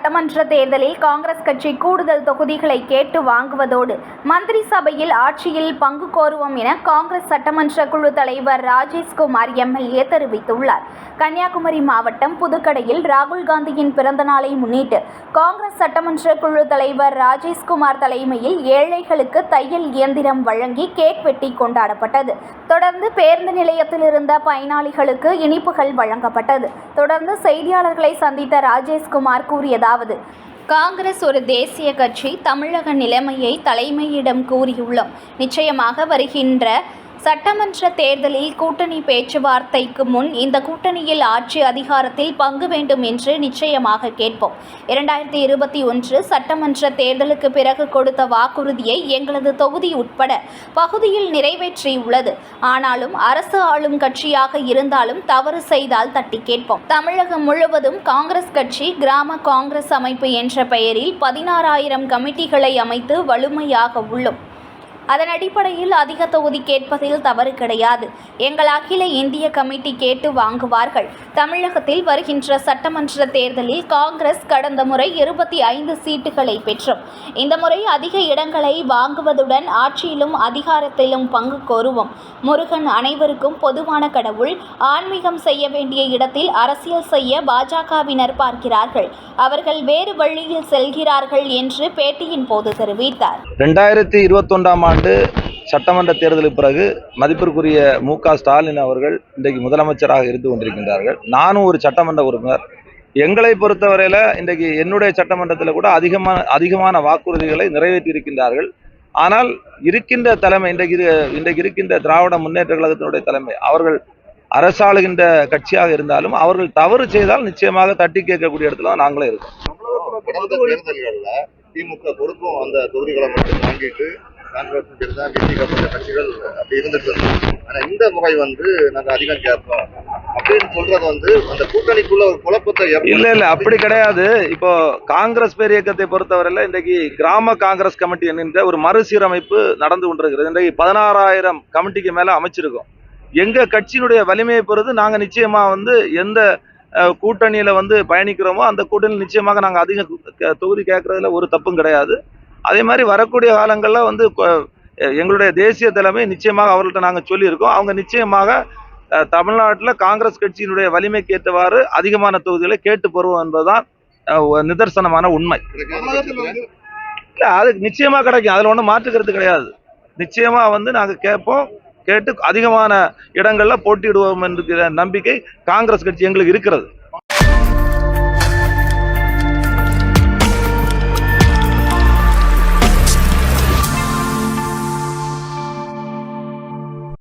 சட்டமன்ற தேர்தலில் காங்கிரஸ் கட்சி கூடுதல் தொகுதிகளை கேட்டு வாங்குவதோடு மந்திரி சபையில் ஆட்சியில் பங்கு கோருவோம் என காங்கிரஸ் சட்டமன்ற குழு தலைவர் ராஜேஷ்குமார் எம்எல்ஏ தெரிவித்துள்ளார். கன்னியாகுமரி மாவட்டம் புதுக்கடையில் ராகுல் காந்தியின் பிறந்த நாளை முன்னிட்டு காங்கிரஸ் சட்டமன்ற குழு தலைவர் ராஜேஷ்குமார் தலைமையில் ஏழைகளுக்கு தையல் இயந்திரம் வழங்கி கேக் வெட்டி கொண்டாடப்பட்டது. தொடர்ந்து பேருந்து நிலையத்தில் இருந்த பயனாளிகளுக்கு இனிப்புகள் வழங்கப்பட்டது. தொடர்ந்து செய்தியாளர்களை சந்தித்த ராஜேஷ்குமார் கூறியதாவது: காங்கிரஸ் ஒரு தேசிய கட்சி. தமிழக நிலைமையை தலைமையிடம் கூறியுள்ளோம். நிச்சயமாக வருகின்ற சட்டமன்ற தேர்தலில் கூட்டணி பேச்சுவார்த்தைக்கு முன் இந்த கூட்டணியில் ஆட்சி அதிகாரத்தில் பங்கு வேண்டும் என்று நிச்சயமாக கேட்போம். 2021 சட்டமன்ற தேர்தலுக்கு பிறகு கொடுத்த வாக்குறுதியை எங்களது தொகுதி உட்பட பகுதியில் நிறைவேற்றியுள்ளது. ஆனாலும் அரசு ஆளும் கட்சியாக இருந்தாலும் தவறு செய்தால் தட்டி கேட்போம். தமிழகம் முழுவதும் காங்கிரஸ் கட்சி கிராம காங்கிரஸ் அமைப்பு என்ற பெயரில் 16,000 கமிட்டிகளை அமைத்து வலிமையாக உள்ளோம். அதன் அடிப்படையில் அதிக தொகுதி கேட்பதில் தவறு கிடையாது. எங்கள் அகில இந்திய கமிட்டி கேட்டு வாங்குவார்கள். தமிழகத்தில் வருகின்ற சட்டமன்ற தேர்தலில் காங்கிரஸ் கடந்த முறை 25 சீட்டுகளை பெற்றோம். இந்த முறை அதிக இடங்களை வாங்குவதுடன் ஆட்சியிலும் அதிகாரத்திலும் பங்கு கோருவோம். முருகன் அனைவருக்கும் பொதுவான கடவுள். ஆன்மீகம் செய்ய வேண்டிய இடத்தில் அரசியல் செய்ய பாஜகவினர் பார்க்கிறார்கள். அவர்கள் வேறு வழியில் செல்கிறார்கள் என்று பேட்டியின் போது தெரிவித்தார். 2021ஆம் ஆண்டு சட்டமன்ற தேர்தலுக்கு பிறகு மதிப்பிற்குரிய மு.க. ஸ்டாலின் அவர்கள் இன்றைக்கு முதலமைச்சராக இருந்து கொண்டிருக்கின்றார்கள். நானும் ஒரு சட்டமன்ற உறுப்பினர். எங்களை பொறுத்தவரையில் இன்றைக்கு என்னுடைய சட்டமன்றத்தில் கூட அதிகமான வாக்குறுதிகளை நிறைவேற்றி இருக்கின்றார்கள். ஆனால் இருக்கின்ற தலைமை இன்றைக்கு இருக்கின்ற திராவிட முன்னேற்ற கழகத்தினுடைய தலைமை அவர்கள் அரசாளுகின்ற கட்சியாக இருந்தாலும் அவர்கள் தவறு செய்தால் நிச்சயமாக தட்டி கேட்கக்கூடிய இடத்துல தான் நாங்களே இருக்கோம். திமுக பொறுப்பும் அந்த தொகுதிகளை மட்டும் வாங்கிட்டு காங்கிரஸ் கட்சிகள் அப்படி இருந்துட்டு இருந்தோம். ஆனா இந்த முறை நாங்க அதிகம் கேட்போம் அப்படின்னு சொல்றது அந்த கூட்டணிக்குள்ள ஒரு குழப்பத்தை இல்ல அப்படி கிடையாது. இப்போ காங்கிரஸ் பேர் இயக்கத்தை பொறுத்தவரையில இன்றைக்கு கிராம காங்கிரஸ் கமிட்டி என்கின்ற ஒரு மறுசீரமைப்பு நடந்து கொண்டிருக்கிறது. இன்றைக்கு 16,000 கமிட்டிக்கு மேல அமைச்சிருக்கோம். எங்க கட்சியினுடைய வலிமையை பொறுத்து நாங்க நிச்சயமா எந்த கூட்டணியில பயணிக்கிறோமோ அந்த கூட்டணியில் நிச்சயமாக நாங்க அதிக தொகுதி கேட்கறதுல ஒரு தப்பும் கிடையாது. அதே மாதிரி வரக்கூடிய காலங்களில் எங்களுடைய தேசிய தலைமை நிச்சயமாக அவர்கள்ட்ட நாங்கள் சொல்லியிருக்கோம். அவங்க நிச்சயமாக தமிழ்நாட்டில் காங்கிரஸ் கட்சியினுடைய வலிமைக்கு ஏற்றவாறு அதிகமான தொகுதிகளை கேட்டு பெறுவோம் என்பதுதான் நிதர்சனமான உண்மை. இல்லை, அது நிச்சயமாக கிடைக்கும். அதில் ஒன்றும் மாற்றுக்கிறது கிடையாது. நிச்சயமாக நாங்கள் கேட்போம். கேட்டு அதிகமான இடங்களில் போட்டியிடுவோம் என்கிற நம்பிக்கை காங்கிரஸ் கட்சி எங்களுக்கு இருக்கிறது.